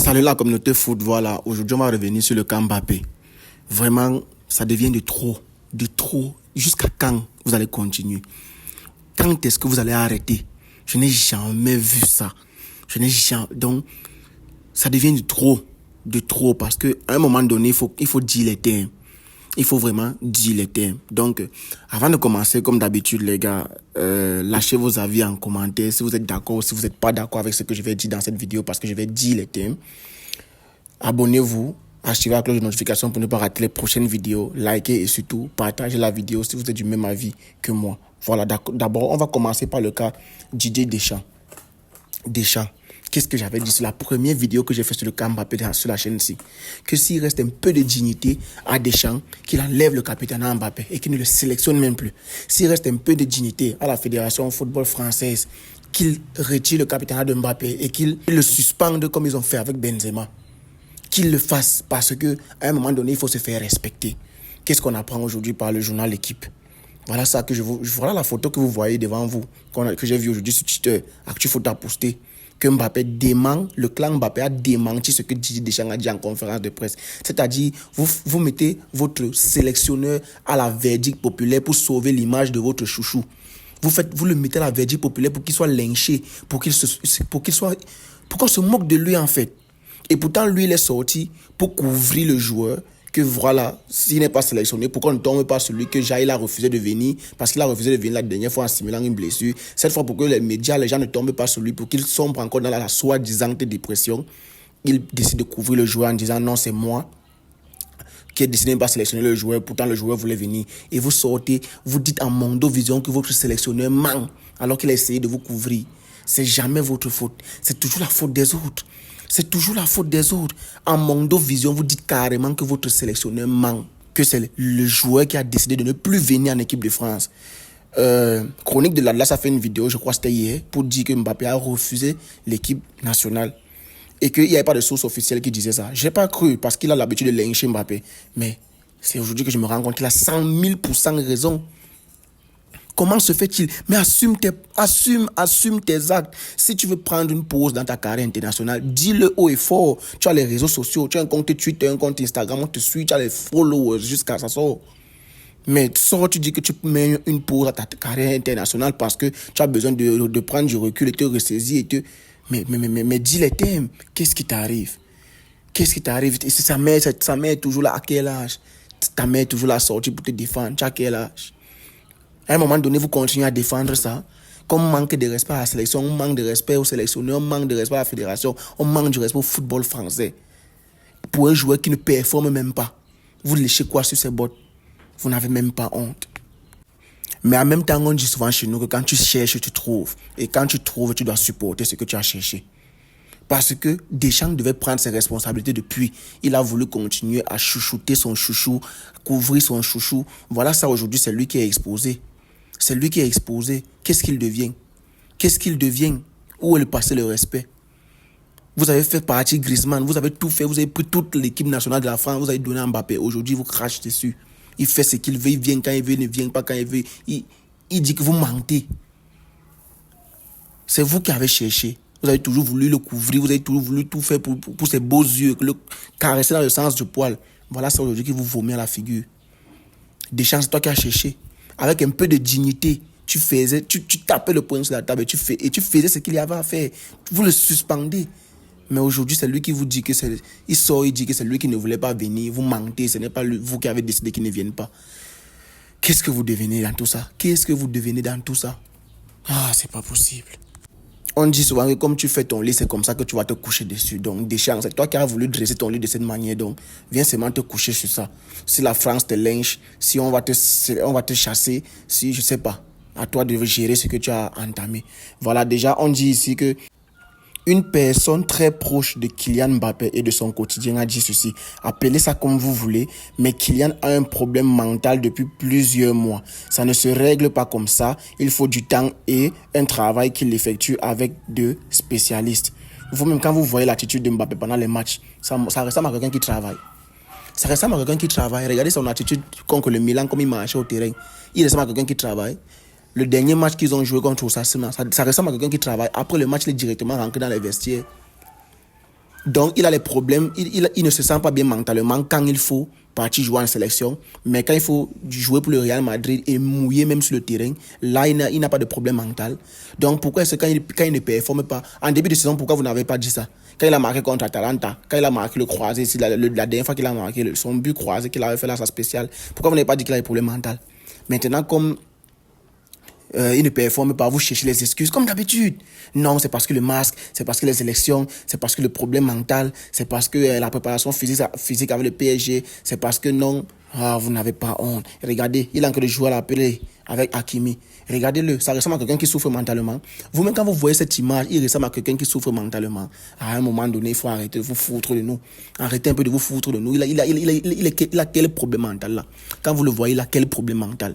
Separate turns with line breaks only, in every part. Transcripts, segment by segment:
Salut la communauté foot, voilà. Aujourd'hui, on va revenir sur le cas Mbappé. Vraiment, ça devient de trop. De trop. Jusqu'à quand vous allez continuer? Quand est-ce que vous allez arrêter? Je n'ai jamais vu ça. Donc, ça devient de trop. De trop. Parce qu'à un moment donné, il faut dire les termes. Il faut vraiment dire les termes. Donc, avant de commencer, comme d'habitude, les gars, lâchez vos avis en commentaire si vous êtes d'accord ou si vous n'êtes pas d'accord avec ce que je vais dire dans cette vidéo parce que je vais dire les termes. Abonnez-vous, activez la cloche de notification pour ne pas rater les prochaines vidéos. Likez et surtout, partagez la vidéo si vous êtes du même avis que moi. Voilà, d'abord, on va commencer par le cas Didier Deschamps. Qu'est-ce que j'avais dit sur la première vidéo que j'ai fait sur le cas Mbappé sur la chaîne ici? Que s'il reste un peu de dignité à Deschamps, qu'il enlève le capitaine Mbappé et qu'il ne le sélectionne même plus. S'il reste un peu de dignité à la Fédération football française, qu'il retire le capitaine de Mbappé et qu'il le suspende comme ils ont fait avec Benzema. Qu'il le fasse parce qu'à un moment donné, il faut se faire respecter. Qu'est-ce qu'on apprend aujourd'hui par le journal L'équipe? Voilà ça que voilà la photo que vous voyez devant vous, que j'ai vue aujourd'hui sur Twitter. ActuFoot a posté que Mbappé dément, le clan Mbappé a démenti ce que Didier Deschamps a dit en conférence de presse. C'est-à-dire, vous mettez votre sélectionneur à la verdict populaire pour sauver l'image de votre chouchou. Vous le mettez à la verdict populaire pour qu'il soit lynché, pour qu'on se moque de lui en fait. Et pourtant, lui, il est sorti pour couvrir le joueur que voilà, s'il n'est pas sélectionné, pourquoi ne tombe pas celui que Jaïl a refusé de venir, parce qu'il a refusé de venir la dernière fois en simulant une blessure. Cette fois, pour que les médias, les gens ne tombent pas sur lui, pour qu'il sombre encore dans la soi-disant dépression, il décide de couvrir le joueur en disant non, c'est moi qui ai décidé de ne pas sélectionner le joueur, pourtant le joueur voulait venir. Et vous sortez, vous dites en Mondovision que votre sélectionneur ment, alors qu'il a essayé de vous couvrir. C'est jamais votre faute, c'est toujours la faute des autres. C'est toujours la faute des autres. En Mondovision, vous dites carrément que votre sélectionneur ment, que c'est le joueur qui a décidé de ne plus venir en équipe de France. Chronique de l'Atlas a fait une vidéo, je crois que c'était hier, pour dire que Mbappé a refusé l'équipe nationale. Et qu'il n'y avait pas de source officielle qui disait ça. Je n'ai pas cru parce qu'il a l'habitude de lyncher Mbappé. Mais c'est aujourd'hui que je me rends compte qu'il a 100 000% raison. Comment se fait-il? Mais assume tes actes. Si tu veux prendre une pause dans ta carrière internationale, dis-le haut et fort. Tu as les réseaux sociaux, tu as un compte Twitter, un compte Instagram, on te suit, tu as les followers jusqu'à ça sort. Mais tu dis que tu mets une pause à ta carrière internationale parce que tu as besoin de prendre du recul et te ressaisir. Mais dis les thèmes. Qu'est-ce qui t'arrive? Sa mère est toujours là. À quel âge? Ta mère est toujours là sortie pour te défendre. Tu as quel âge? À un moment donné, vous continuez à défendre ça. Comme on manque de respect à la sélection, on manque de respect au sélectionneur, on manque de respect à la fédération, on manque de respect au football français. Pour un joueur qui ne performe même pas, vous léchez quoi sur ses bottes? Vous n'avez même pas honte. Mais en même temps, on dit souvent chez nous que quand tu cherches, tu trouves. Et quand tu trouves, tu dois supporter ce que tu as cherché. Parce que Deschamps devait prendre ses responsabilités depuis. Il a voulu continuer à chouchouter son chouchou, couvrir son chouchou. Voilà ça aujourd'hui, c'est lui qui est exposé. C'est lui qui est exposé. Qu'est-ce qu'il devient? Où est le passé, le respect? Vous avez fait partie Griezmann, vous avez tout fait, vous avez pris toute l'équipe nationale de la France, vous avez donné à Mbappé. Aujourd'hui, vous crachez dessus. Il fait ce qu'il veut, il vient quand il veut, il ne vient pas quand il veut. Il dit que vous mentez. C'est vous qui avez cherché. Vous avez toujours voulu le couvrir, vous avez toujours voulu tout faire pour ses beaux yeux, le caresser dans le sens du poil. Voilà, c'est aujourd'hui qui vous vomit à la figure. Deschamps, c'est toi qui as cherché. Avec un peu de dignité, tu tapais le poing sur la table et tu faisais ce qu'il y avait à faire. Vous le suspendez. Mais aujourd'hui, c'est lui qui vous dit que il dit que c'est lui qui ne voulait pas venir. Vous mentez, ce n'est pas vous qui avez décidé qu'il ne vienne pas. Qu'est-ce que vous devenez dans tout ça? Ah, c'est pas possible. On dit souvent que comme tu fais ton lit, c'est comme ça que tu vas te coucher dessus. Donc, Deschamps, c'est toi qui as voulu dresser ton lit de cette manière. Donc, viens seulement te coucher sur ça. Si la France te lynche, si on va te chasser, si je sais pas, à toi de gérer ce que tu as entamé. Voilà, déjà, on dit ici que une personne très proche de Kylian Mbappé et de son quotidien a dit ceci. Appelez ça comme vous voulez, mais Kylian a un problème mental depuis plusieurs mois. Ça ne se règle pas comme ça. Il faut du temps et un travail qu'il effectue avec deux spécialistes. Vous-même, quand vous voyez l'attitude de Mbappé pendant les matchs, ça ressemble à quelqu'un qui travaille. Regardez son attitude contre le Milan, comme il marchait au terrain. Il ressemble à quelqu'un qui travaille. Le dernier match qu'ils ont joué contre Osasuna, ça ressemble à quelqu'un qui travaille. Après le match, il est directement rentré dans les vestiaires. Donc, il a les problèmes, il ne se sent pas bien mentalement quand il faut partir jouer en sélection. Mais quand il faut jouer pour le Real Madrid et mouiller même sur le terrain, là, il n'a pas de problème mental. Donc, pourquoi est-ce que quand il ne performe pas, en début de saison, pourquoi vous n'avez pas dit ça? Quand il a marqué contre Atalanta, quand il a marqué le croisé, c'est la dernière fois qu'il a marqué son but croisé qu'il avait fait là, sa spéciale, pourquoi vous n'avez pas dit qu'il a des problèmes mentaux? Maintenant, comme il ne performe pas, vous cherchez les excuses comme d'habitude. Non, c'est parce que le masque, c'est parce que les élections, c'est parce que le problème mental, c'est parce que la préparation physique avec le PSG, c'est parce que non, vous n'avez pas honte. Regardez, il est en train de jouer à la Pelé avec Hakimi. Regardez-le, ça ressemble à quelqu'un qui souffre mentalement. Vous-même, quand vous voyez cette image, il ressemble à quelqu'un qui souffre mentalement. À un moment donné, il faut arrêter de vous foutre de nous. Arrêtez un peu de vous foutre de nous. Il a quel problème mental là? Quand vous le voyez, il a quel problème mental?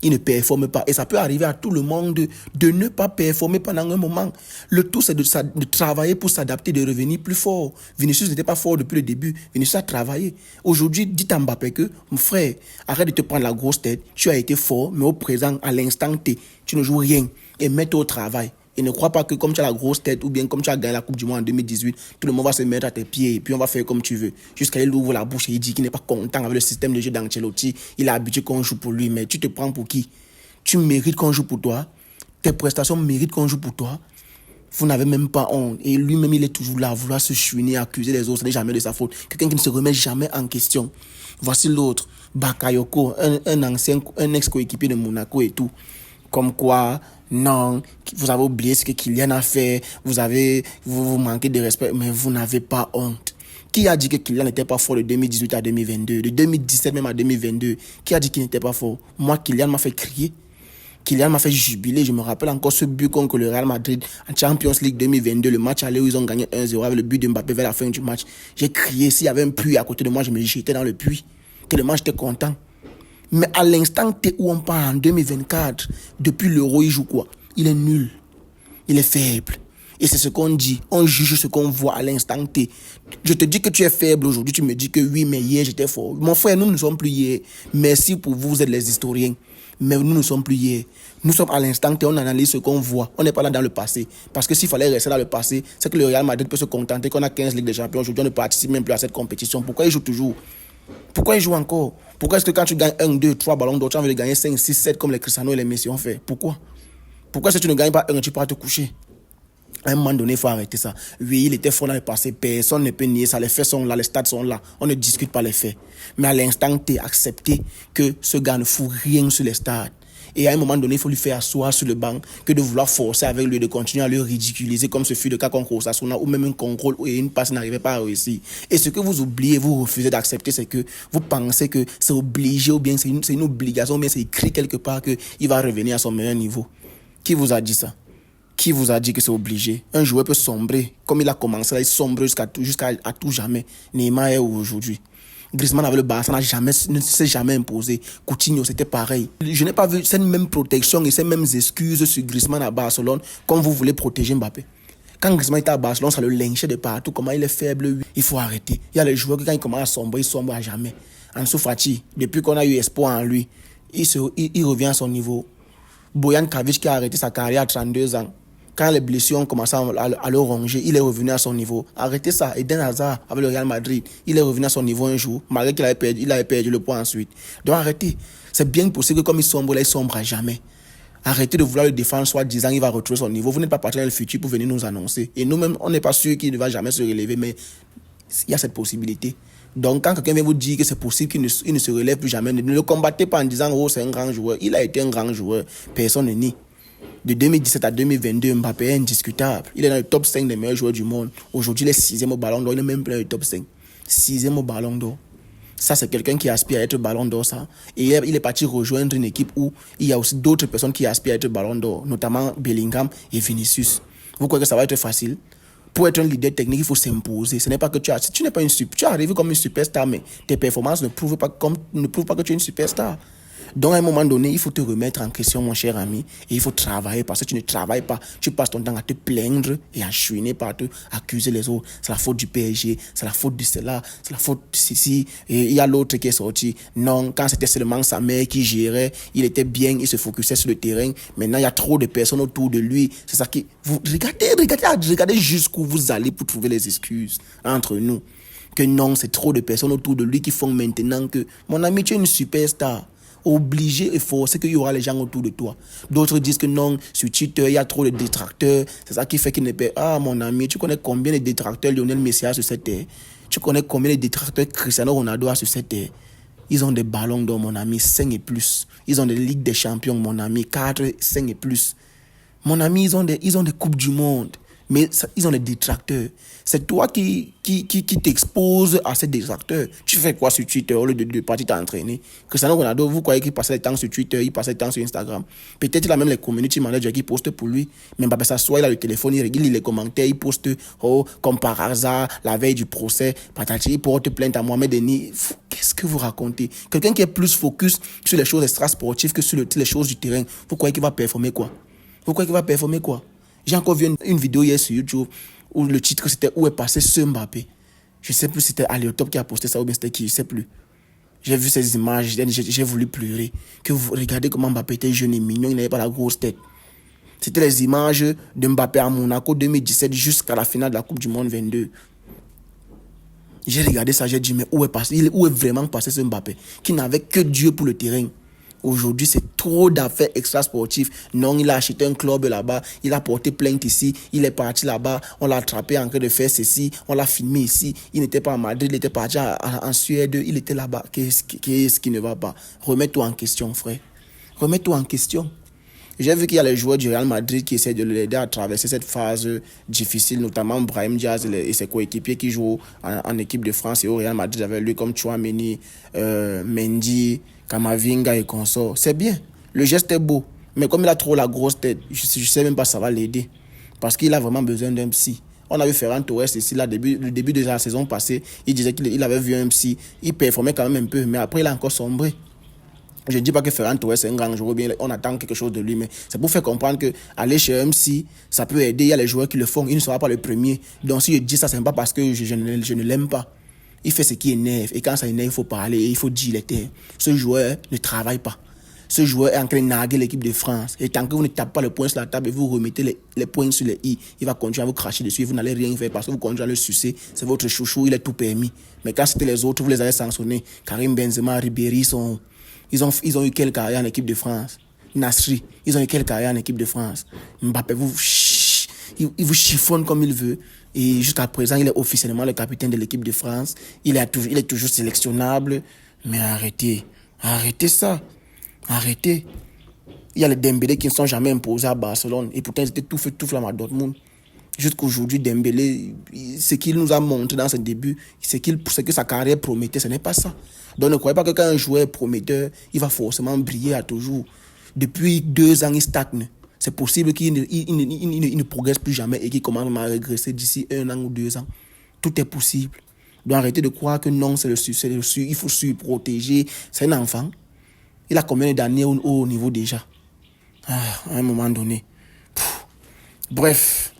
Il ne performe pas. Et ça peut arriver à tout le monde de ne pas performer pendant un moment. Le tout, c'est de travailler pour s'adapter, de revenir plus fort. Vinicius n'était pas fort depuis le début. Vinicius a travaillé. Aujourd'hui, dites à Mbappé que, mon frère, arrête de te prendre la grosse tête. Tu as été fort, mais au présent, à l'instant T, tu ne joues rien. Et mets-toi au travail. Et ne crois pas que comme tu as la grosse tête ou bien comme tu as gagné la Coupe du Monde en 2018, tout le monde va se mettre à tes pieds et puis on va faire comme tu veux. Jusqu'à il ouvre la bouche et il dit qu'il n'est pas content avec le système de jeu d'Ancelotti. Il est habitué qu'on joue pour lui, mais tu te prends pour qui? Tu mérites qu'on joue pour toi. Tes prestations méritent qu'on joue pour toi. Vous n'avez même pas honte. Et lui-même, il est toujours là à vouloir se chouiner, accuser les autres. Ce n'est jamais de sa faute. Quelqu'un qui ne se remet jamais en question. Voici l'autre. Bakayoko, un ex-coéquipier de Monaco et tout. Comme quoi, non, vous avez oublié ce que Kylian a fait, vous manquez de respect, mais vous n'avez pas honte. Qui a dit que Kylian n'était pas fort de 2018 à 2022, de 2017 même à 2022? Qui a dit qu'il n'était pas fort? Moi, Kylian m'a fait crier. Kylian m'a fait jubiler. Je me rappelle encore ce but contre le Real Madrid en Champions League 2022, le match aller où ils ont gagné 1-0 avec le but de Mbappé vers la fin du match. J'ai crié. S'il y avait un puits à côté de moi, je me jetais dans le puits. Tellement j'étais content. Mais à l'instant T où on part en 2024, depuis l'Euro, il joue quoi? Il est nul. Il est faible. Et c'est ce qu'on dit. On juge ce qu'on voit à l'instant T. Je te dis que tu es faible aujourd'hui. Tu me dis que oui, mais hier, j'étais fort. Mon frère, nous ne sommes plus hier. Merci pour vous, vous êtes les historiens. Mais nous ne sommes plus hier. Nous sommes à l'instant T, on analyse ce qu'on voit. On n'est pas là dans le passé. Parce que s'il fallait rester dans le passé, c'est que le Real Madrid peut se contenter qu'on a 15 Ligues des Champions. Aujourd'hui, on ne participe même plus à cette compétition. Pourquoi il joue toujours? Pourquoi il joue encore? Pourquoi est-ce que quand tu gagnes 1, 2, 3 ballons d'or, tu as envie de gagner 5, 6, 7 comme les Cristiano et les Messi ont fait? Pourquoi? Pourquoi si tu ne gagnes pas 1, tu pourras te coucher? À un moment donné, il faut arrêter ça. Oui, il était fort dans le passé. Personne ne peut nier ça. Les faits sont là, les stats sont là. On ne discute pas les faits. Mais à l'instant, tu es accepté que ce gars ne fout rien sur les stades. Et à un moment donné, il faut lui faire asseoir sur le banc que de vouloir forcer avec lui, de continuer à le ridiculiser comme ce fut le cas contre Osasuna, ou même un contrôle et une passe n'arrivait pas à réussir. Et ce que vous oubliez, vous refusez d'accepter, c'est que vous pensez que c'est obligé ou bien c'est une obligation, ou bien c'est écrit quelque part qu'il va revenir à son meilleur niveau. Qui vous a dit ça? Qui vous a dit que c'est obligé? Un joueur peut sombrer. Comme il a commencé, là, il sombre jusqu'à tout jamais. Neymar est où aujourd'hui? Griezmann avec le Barça ne s'est jamais imposé. Coutinho, c'était pareil. Je n'ai pas vu cette même protection et ces mêmes excuses sur Griezmann à Barcelone comme vous voulez protéger Mbappé. Quand Griezmann était à Barcelone, ça le lynchait de partout. Comment il est faible, lui. Il faut arrêter. Il y a les joueurs qui, quand ils commencent à sombrer, ils sombrent à jamais. Ansu Fati, depuis qu'on a eu espoir en lui, il revient à son niveau. Bojan Kavic qui a arrêté sa carrière à 32 ans. Quand les blessures ont commencé à le ronger, il est revenu à son niveau. Arrêtez ça. Eden Hazard avec le Real Madrid, il est revenu à son niveau un jour, malgré qu'il avait perdu le poids ensuite. Donc arrêtez. C'est bien possible que comme il sombre, là, il sombre à jamais. Arrêtez de vouloir le défendre, soit disant qu'il va retrouver son niveau. Vous n'êtes pas parti dans le futur pour venir nous annoncer. Et nous-mêmes, on n'est pas sûr qu'il ne va jamais se relever, mais il y a cette possibilité. Donc quand quelqu'un vient vous dire que c'est possible qu'il ne se relève plus jamais, ne le combattez pas en disant « Oh, c'est un grand joueur ». Il a été un grand joueur. Personne ne nie. De 2017 à 2022, Mbappé est indiscutable. Il est dans le top 5 des meilleurs joueurs du monde. Aujourd'hui, il est 6e au Ballon d'Or. Il est même plus dans le top 5. 6e au Ballon d'Or. Ça, c'est quelqu'un qui aspire à être Ballon d'Or, ça. Et il est parti rejoindre une équipe où il y a aussi d'autres personnes qui aspirent à être Ballon d'Or, notamment Bellingham et Vinicius. Vous croyez que ça va être facile? Pour être un leader technique, il faut s'imposer. Ce n'est pas que tu n'es pas tu es arrivé comme une superstar, mais tes performances ne prouvent pas que tu es une superstar. Donc, à un moment donné, il faut te remettre en question, mon cher ami, et il faut travailler parce que tu ne travailles pas. Tu passes ton temps à te plaindre et à chouiner partout, accuser les autres. C'est la faute du PSG, c'est la faute de cela, c'est la faute de ceci. Et il y a l'autre qui est sorti. Non, quand c'était seulement sa mère qui gérait, il était bien, il se focusait sur le terrain. Maintenant, il y a trop de personnes autour de lui. C'est ça qui... Vous regardez jusqu'où vous allez pour trouver les excuses entre nous. Que non, c'est trop de personnes autour de lui qui font maintenant que, mon ami, tu es une superstar. Obligé et forcé qu'il y aura les gens autour de toi. D'autres disent que non, sur Twitter, il y a trop de détracteurs. C'est ça qui fait qu'il ne peut... Ah, mon ami, tu connais combien de détracteurs Lionel Messi a sur cette terre? Tu connais combien de détracteurs Cristiano Ronaldo a sur cette terre? Ils ont des ballons d'or, mon ami, 5 et plus. Ils ont des Ligues des Champions, mon ami, 4, 5 et plus. Mon ami, ils ont des Coupes du Monde. Mais ils ont des détracteurs. C'est toi qui t'exposes à ces détracteurs. Tu fais quoi sur Twitter au lieu de partir t'entraîner? Cristiano Ronaldo, vous croyez qu'il passait le temps sur Twitter, il passait le temps sur Instagram? Peut-être il a même les community managers qui postent pour lui. Même pas ça, soit il a le téléphone, il lit les commentaires, il poste, oh, comme par hasard, la veille du procès, patati, il porte plainte à Mohamed Denis. Qu'est-ce que vous racontez? Quelqu'un qui est plus focus sur les choses extra-sportives que sur les choses du terrain, vous croyez qu'il va performer quoi? Vous croyez qu'il va performer quoi? J'ai encore vu une vidéo hier sur YouTube où le titre c'était Où est passé ce Mbappé? Je ne sais plus si c'était Aliotop qui a posté ça ou bien c'était qui, je ne sais plus. J'ai vu ces images, j'ai voulu pleurer. Que vous regardez comment Mbappé était jeune et mignon, il n'avait pas la grosse tête. C'était les images de Mbappé à Monaco 2017 jusqu'à la finale de la Coupe du Monde 22. J'ai regardé ça, j'ai dit mais où est vraiment passé ce Mbappé qui n'avait que Dieu pour le terrain? Aujourd'hui, c'est trop d'affaires extra-sportives. Non, il a acheté un club là-bas, il a porté plainte ici, il est parti là-bas, on l'a attrapé en train de faire ceci, on l'a filmé ici, il n'était pas à Madrid, il était parti en Suède, il était là-bas. Qu'est-ce qui ne va pas? Remets-toi en question, frère. Remets-toi en question. J'ai vu qu'il y a les joueurs du Real Madrid qui essaient de l'aider à traverser cette phase difficile, notamment Brahim Diaz et ses coéquipiers qui jouent en équipe de France et au Real Madrid avec lui, comme Tchouaméni, Mendy, Kamavinga et consorts. C'est bien, le geste est beau, mais comme il a trop la grosse tête, je ne sais même pas si ça va l'aider, parce qu'il a vraiment besoin d'un psy. On a vu Ferran Torres ici, le début de la saison passée, il disait qu'il avait vu un psy, il performait quand même un peu, mais après il a encore sombré. Je ne dis pas que Ferran Torres est un grand joueur, bien on attend quelque chose de lui, mais c'est pour faire comprendre que aller chez MC, ça peut aider. Il y a les joueurs qui le font, il ne sera pas le premier. Donc si je dis ça, c'est pas parce que je ne l'aime pas. Il fait ce qui énerve, et quand ça énerve, il faut parler, il faut dire les termes. Ce joueur ne travaille pas. Ce joueur est en train de narguer l'équipe de France. Et tant que vous ne tapez pas le poing sur la table et vous remettez les points sur les i, il va continuer à vous cracher dessus et vous n'allez rien faire parce que vous continuez à le sucer. C'est votre chouchou, il est tout permis. Mais quand c'était les autres, vous les avez sanctionnés. Karim Benzema, Ribéry ils ont eu quelle carrière en équipe de France? Nasri, ils ont eu quelle carrière en équipe de France? Mbappé, il vous chiffonne comme il veut. Et jusqu'à présent, il est officiellement le capitaine de l'équipe de France. Il est toujours sélectionnable. Mais arrêtez ça. Arrêtez. Il y a les Dembélé qui ne sont jamais imposés à Barcelone. Et pourtant, ils étaient tout feu, tout flamme à Dortmund. Jusqu'aujourd'hui, Dembélé, ce qu'il nous a montré dans ses débuts, ce que sa carrière promettait, ce n'est pas ça. Donc ne croyez pas que quand un joueur est prometteur, il va forcément briller à toujours. Depuis 2 ans, il stagne. C'est possible qu'il ne progresse plus jamais et qu'il commence à régresser d'ici 1 an ou 2 ans. Tout est possible. Donc arrêtez de croire que non, il faut surprotéger. C'est un enfant. Il a combien d'années au haut niveau déjà? À un moment donné. Bref.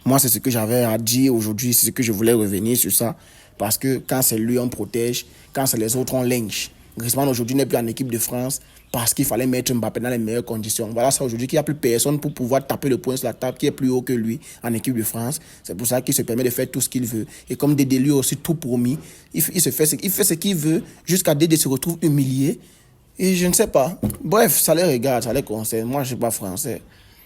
Moi, c'est ce que j'avais à dire aujourd'hui. C'est ce que je voulais revenir sur ça. Parce que quand c'est lui, on protège. Quand c'est les autres, on lynche. Griezmann aujourd'hui n'est plus en équipe de France parce qu'il fallait mettre Mbappé dans les meilleures conditions. Voilà ça aujourd'hui qu'il n'y a plus personne pour pouvoir taper le poing sur la table qui est plus haut que lui en équipe de France. C'est pour ça qu'il se permet de faire tout ce qu'il veut. Et comme Dédé lui aussi tout promis, il fait ce qu'il veut jusqu'à Dédé se retrouve humilié. Et je ne sais pas. Bref, ça les regarde, ça les concerne. Moi, je ne suis pas français.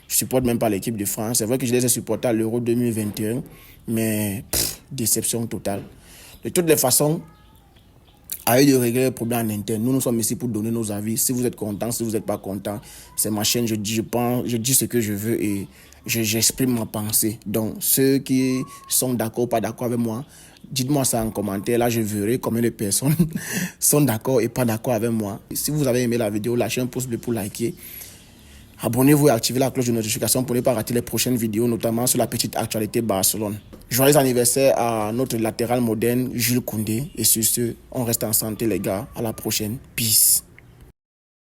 Je ne supporte même pas l'équipe de France. C'est vrai que je les ai supportés à l'Euro 2021, mais déception totale. De toutes les façons, à eux de régler les problèmes en interne. Nous sommes ici pour donner nos avis. Si vous êtes content, si vous n'êtes pas content, c'est ma chaîne. Je dis ce que je veux et j'exprime ma pensée. Donc, ceux qui sont d'accord ou pas d'accord avec moi, dites-moi ça en commentaire. Là, je verrai combien de personnes sont d'accord et pas d'accord avec moi. Si vous avez aimé la vidéo, lâchez un pouce bleu pour liker. Abonnez-vous et activez la cloche de notification pour ne pas rater les prochaines vidéos, notamment sur la petite actualité Barcelone. Joyeux anniversaire à notre latéral moderne, Jules Koundé. Et sur ce, on reste en santé les gars. À la prochaine. Peace.